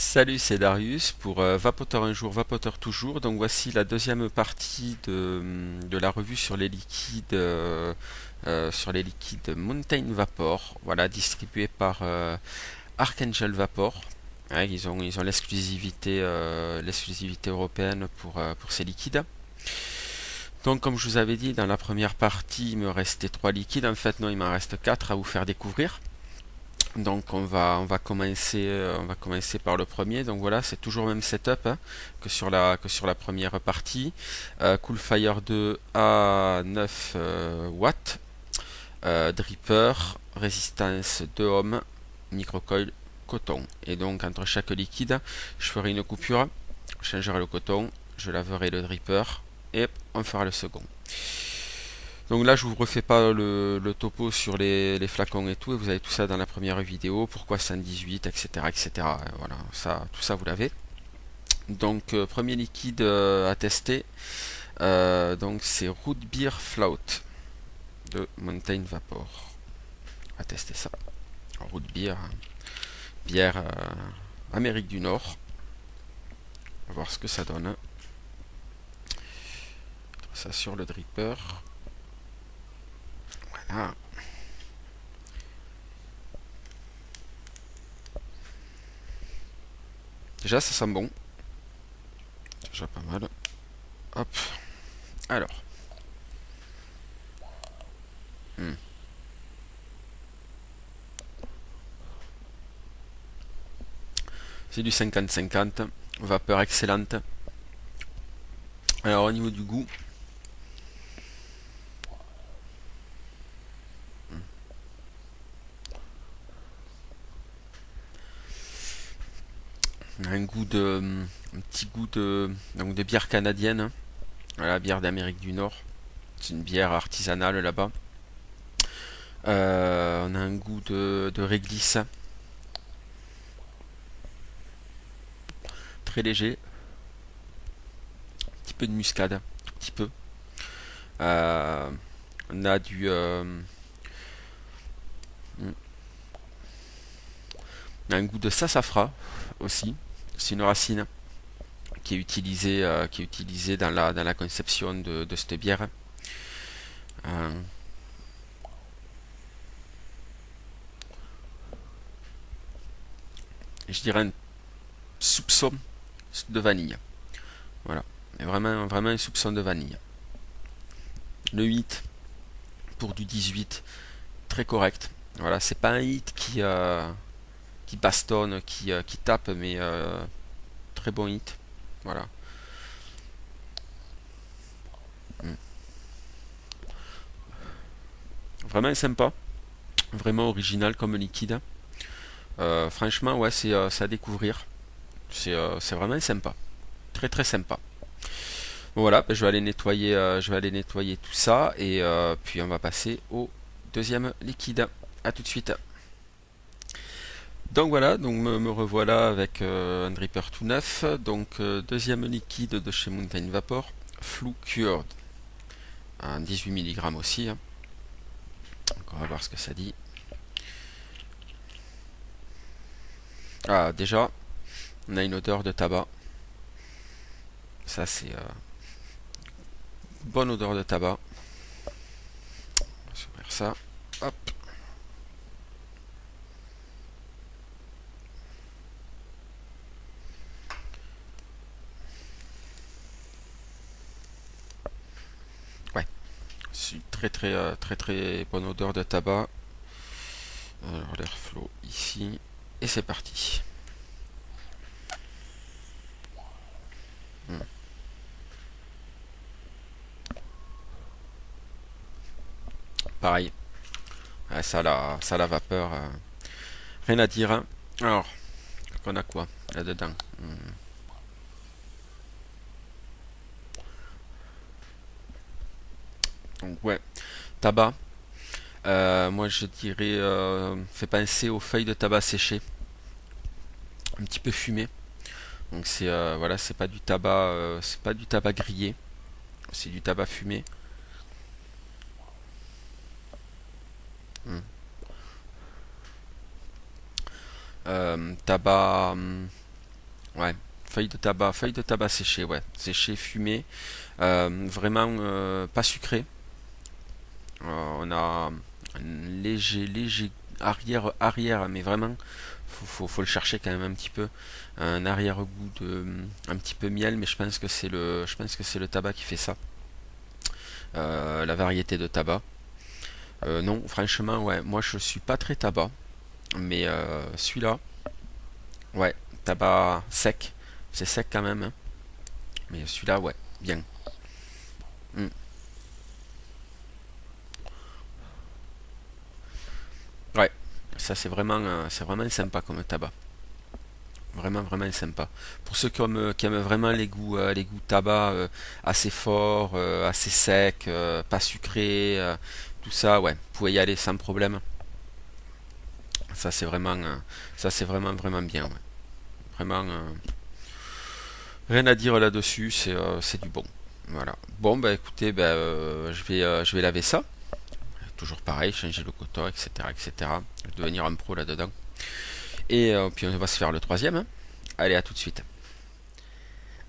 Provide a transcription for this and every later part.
Salut, c'est Darius pour Vapoteur un jour, Vapoteur toujours. Donc voici la deuxième partie de la revue sur les liquides Mountain Vapor, voilà, distribués par Archangel Vapor. Ouais, ils ont l'exclusivité européenne pour ces liquides. Donc comme je vous avais dit dans la première partie, il me restait 3 liquides. En fait non, il m'en reste 4 à vous faire découvrir. Donc on va commencer par le premier. Donc voilà, c'est toujours le même setup hein, que sur la première partie. Coolfire 2 à 9 watts, dripper, résistance 2 ohms, microcoil coton. Et donc entre chaque liquide, je ferai une coupure, je changerai le coton, je laverai le dripper et on fera le second. Donc là, je vous refais pas le topo sur les flacons et tout, et vous avez tout ça dans la première vidéo, pourquoi 118, etc., etc. Voilà, tout ça vous l'avez. Donc premier liquide à tester, donc c'est Root Beer Float de Mountain Vapor. On va tester ça. Root Beer, bière Amérique du Nord. On va voir ce que ça donne. Ça sur le dripper. Voilà. Déjà, ça sent bon. Déjà pas mal. Hop. Alors. Hmm. C'est du 50-50. Vapeur excellente. Alors au niveau du goût, on a un petit goût de bière canadienne. Voilà, bière d'Amérique du Nord. C'est une bière artisanale là-bas. On a un goût de réglisse, très léger. Un petit peu de muscade, un petit peu. Euh, on a un goût de sassafras aussi. C'est une racine qui est utilisée dans la conception de cette bière. Euh, je dirais un soupçon de vanille. Voilà. Mais vraiment, vraiment un soupçon de vanille. Le 8 pour du 18, très correct. Voilà, c'est pas un hit qui bastonne, qui tape, mais très bon hit. Voilà. Mm. Vraiment sympa. Vraiment original comme liquide. Franchement, ouais, c'est à découvrir. C'est vraiment sympa. Très très sympa. Bon, voilà, ben, je vais aller nettoyer tout ça et puis on va passer au deuxième liquide. A tout de suite. Donc voilà, donc me revoilà avec un dripper tout neuf. Donc deuxième liquide de chez Mountain Vapor, Flou Cured, un 18 mg aussi. Hein. Donc on va voir ce que ça dit. Ah, déjà, on a une odeur de tabac. Ça c'est bonne odeur de tabac. On va s'ouvrir ça. Hop. Ouais, c'est très très bonne odeur de tabac. Alors l'airflow ici. Et c'est parti. Hmm. Pareil. Ouais, ça la vapeur. Rien à dire. Hein. Alors, on a quoi là-dedans? Donc ouais, tabac. Moi je dirais, fait penser aux feuilles de tabac séchées, un petit peu fumé. Donc c'est voilà, c'est pas du tabac grillé, c'est du tabac fumé. Hmm. Tabac, Ouais, feuille de tabac séché, ouais, séché, fumé, vraiment pas sucré. On a un léger arrière, mais vraiment, faut le chercher quand même un petit peu. Un arrière-goût de, un petit peu miel, mais je pense que c'est le tabac qui fait ça. La variété de tabac. Non, franchement, ouais, moi je suis pas très tabac, mais celui-là, ouais, tabac sec, c'est sec quand même, hein. Mais celui-là, ouais, bien. Mm. Ouais, ça c'est vraiment sympa comme tabac. Vraiment, vraiment sympa. Pour ceux qui aiment vraiment les goûts tabac assez forts, assez secs, pas sucrés, tout ça, ouais, vous pouvez y aller sans problème. Ça c'est vraiment, ça c'est vraiment, vraiment bien. Ouais. Vraiment, rien à dire là-dessus, c'est du bon. Voilà. Bon, bah écoutez, bah, je vais laver ça. Toujours pareil, changer le coton, etc., etc. Je vais devenir un pro là-dedans. Et puis on va se faire le troisième, hein. Allez, à tout de suite.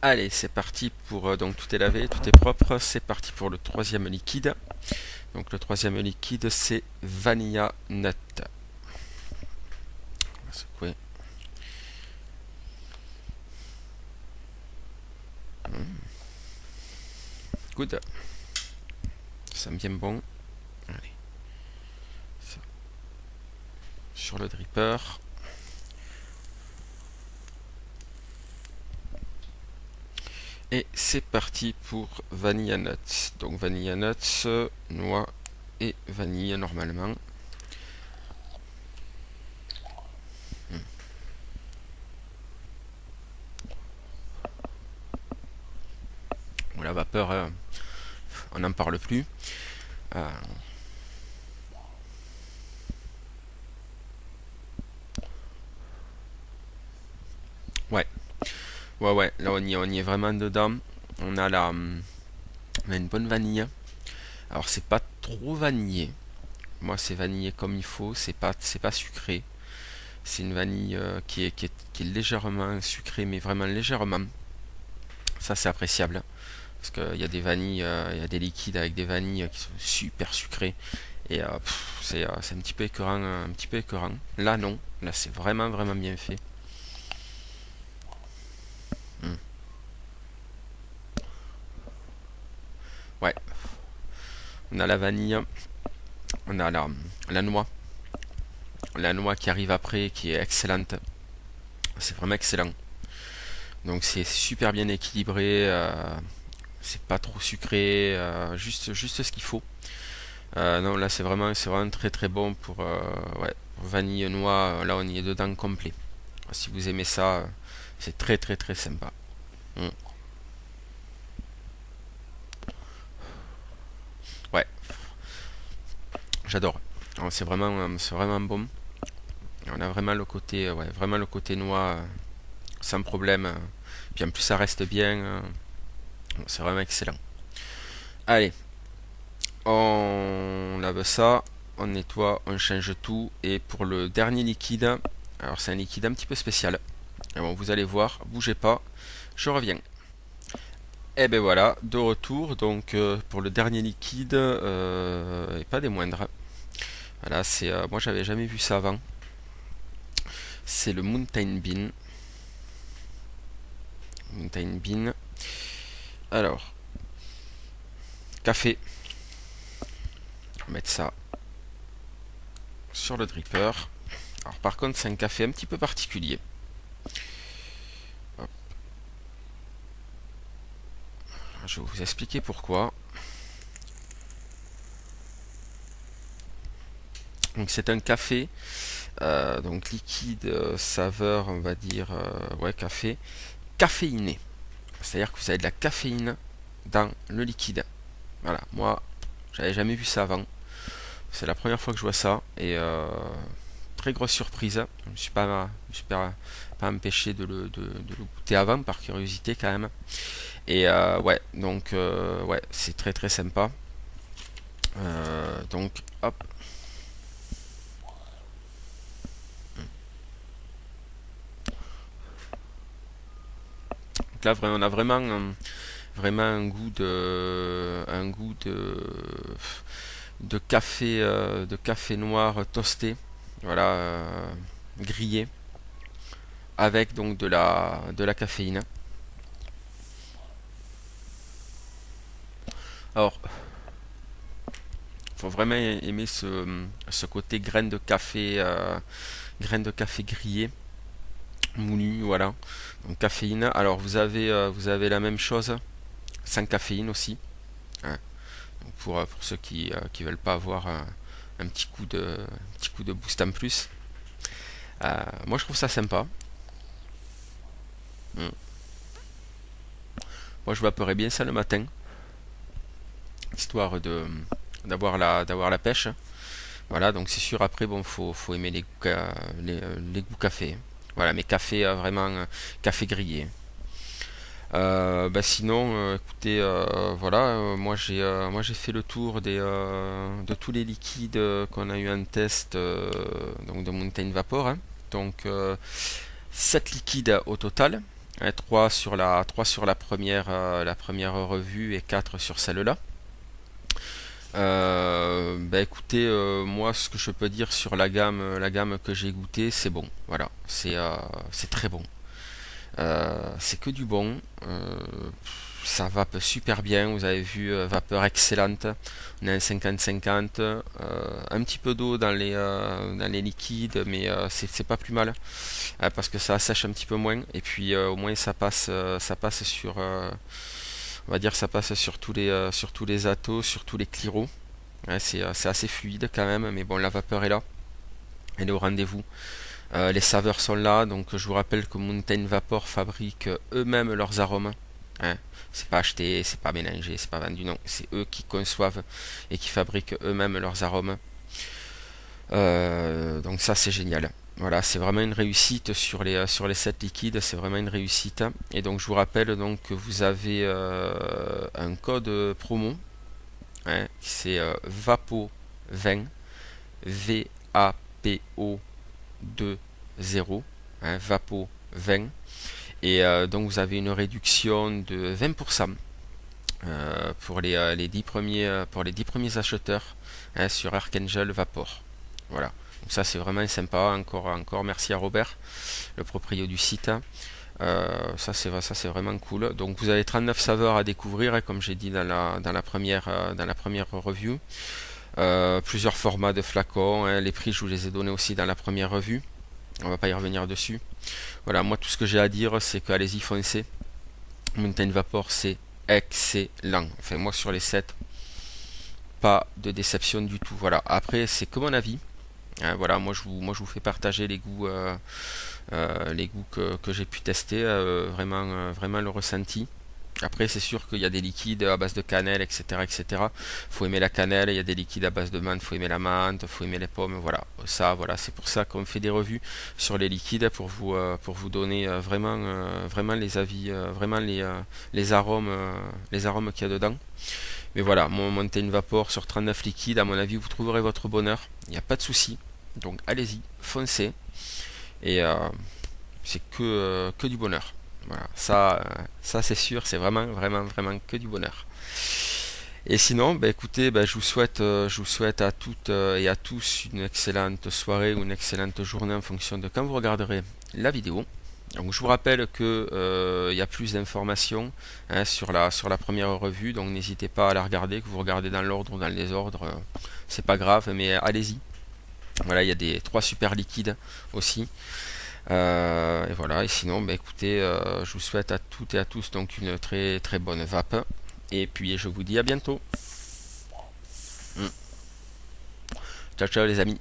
Allez, c'est parti pour donc tout est lavé, tout est propre. C'est parti pour le troisième liquide. Donc le troisième liquide, c'est Vanilla Nut. On va secouer. Good. Ça me vient bon. Allez, ça. Sur le dripper. Et c'est parti pour Vanilla Nuts. Donc Vanilla Nuts, noix et vanille normalement. Bon, la vapeur, on n'en parle plus. Euh, ouais, ouais, là on y est vraiment dedans. On a on a une bonne vanille. Alors c'est pas trop vanillé. Moi c'est vanillé comme il faut. C'est pas sucré. C'est une vanille qui est légèrement sucrée, mais vraiment légèrement. Ça c'est appréciable. Parce qu'il y a des vanilles, il y a des liquides avec des vanilles qui sont super sucrées. Et c'est un petit peu écœurant, un petit peu écœurant. Là non, là c'est vraiment vraiment bien fait. Mm. Ouais, on a la vanille, on a la noix. La noix qui arrive après, qui est excellente. C'est vraiment excellent. Donc c'est super bien équilibré. C'est pas trop sucré. Juste ce qu'il faut. Non, là c'est vraiment très très bon pour ouais, pour vanille noix. Là on y est dedans complet. Si vous aimez ça, c'est très très très sympa. Mm. Ouais, j'adore. Alors, c'est vraiment bon. On a vraiment le côté, ouais, vraiment le côté noix sans problème. Puis en plus ça reste bien. C'est vraiment excellent. Allez, on lave ça, on nettoie, on change tout. Et pour le dernier liquide, alors c'est un liquide un petit peu spécial. Et bon, vous allez voir, bougez pas, je reviens. Et ben voilà, de retour. Donc pour le dernier liquide, et pas des moindres. Voilà, moi j'avais jamais vu ça avant. C'est le Mountain Bean. Mountain Bean. Alors, café. On va mettre ça sur le dripper. Alors par contre, c'est un café un petit peu particulier. Hop. Je vais vous expliquer pourquoi. Donc c'est un café, donc liquide, saveur, on va dire, ouais, café, caféiné. C'est-à-dire que vous avez de la caféine dans le liquide. Voilà, moi, j'avais jamais vu ça avant. C'est la première fois que je vois ça et très grosse surprise. Je me suis pas empêché de le goûter avant par curiosité quand même. Et ouais, donc ouais, c'est très très sympa. Donc hop. Donc là, on a vraiment un goût de café noir toasté, voilà, grillé, avec donc de la caféine. Alors, faut vraiment aimer ce côté graines de café grillé, moulu, voilà. Donc caféine. Alors vous avez la même chose sans caféine aussi, hein. Donc, pour ceux qui veulent pas avoir un petit coup de boost en plus. Moi je trouve ça sympa. Mm. Moi je vaporais bien ça le matin, histoire de d'avoir la pêche. Voilà, donc c'est sûr après bon faut aimer les goûts café. Voilà, mais café vraiment café grillé. Bah sinon, écoutez, voilà, moi j'ai fait le tour de tous les liquides qu'on a eu en test, donc de Mountain Vapor, hein. Donc 7 liquides au total, hein, 3 sur la première revue et 4 sur celle-là. Bah écoutez, moi ce que je peux dire sur la gamme que j'ai goûté, c'est bon. Voilà, c'est très bon. C'est que du bon. Ça vape super bien. Vous avez vu, vapeur excellente. On a un 50-50. Un petit peu d'eau dans les liquides, mais c'est pas plus mal. Parce que ça sèche un petit peu moins. Et puis au moins ça passe sur, on va dire, ça passe sur tous les atos, sur tous les cliros. Ouais, c'est assez fluide quand même, mais bon, la vapeur est là. Elle est au rendez-vous. Les saveurs sont là, donc je vous rappelle que Mountain Vapor fabrique eux-mêmes leurs arômes, hein. C'est pas acheté, c'est pas mélangé, c'est pas vendu, non. C'est eux qui conçoivent et qui fabriquent eux-mêmes leurs arômes. Donc ça c'est génial. Voilà, c'est vraiment une réussite sur les 7 liquides, c'est vraiment une réussite. Et donc je vous rappelle donc que vous avez un code promo, hein, c'est VAPO20, VAPO 2,0, hein, Vapo 20, et donc vous avez une réduction de 20% les 10 pour les 10 premiers acheteurs, hein, sur Archangel Vapor. Voilà, donc ça c'est vraiment sympa. Encore merci à Robert, le proprio du site. Ça c'est vraiment cool. Donc vous avez 39 saveurs à découvrir, hein, comme j'ai dit dans la première review. Plusieurs formats de flacons, hein. Les prix je vous les ai donnés aussi dans la première revue. On va pas y revenir dessus. Voilà, moi tout ce que j'ai à dire c'est qu'allez-y, foncez. Mountain Vapor c'est excellent. Enfin moi sur les 7, pas de déception du tout. Voilà, après c'est que mon avis. Voilà, moi je vous fais partager les goûts que j'ai pu tester, vraiment le ressenti. Après, c'est sûr qu'il y a des liquides à base de cannelle, etc., etc. Faut aimer la cannelle. Il y a des liquides à base de menthe. Faut aimer la menthe. Faut aimer les pommes. Voilà. Voilà. C'est pour ça qu'on fait des revues sur les liquides pour vous donner vraiment les avis, vraiment les arômes qu'il y a dedans. Mais voilà, mon Mountain Vapor sur 39 liquides, à mon avis, vous trouverez votre bonheur. Il n'y a pas de souci. Donc, allez-y, foncez. Et c'est que du bonheur. Voilà, ça c'est sûr, c'est vraiment que du bonheur. Et sinon, bah, écoutez, bah, je vous souhaite à toutes et à tous une excellente soirée ou une excellente journée en fonction de quand vous regarderez la vidéo. Donc je vous rappelle que il y a plus d'informations, hein, sur la première revue, donc n'hésitez pas à la regarder, que vous regardez dans l'ordre ou dans le désordre, c'est pas grave, mais allez-y. Voilà, il y a des 3 super liquides aussi. Et voilà, et sinon, bah, écoutez, je vous souhaite à toutes et à tous donc une très bonne vape. Et puis je vous dis à bientôt. Ciao ciao les amis.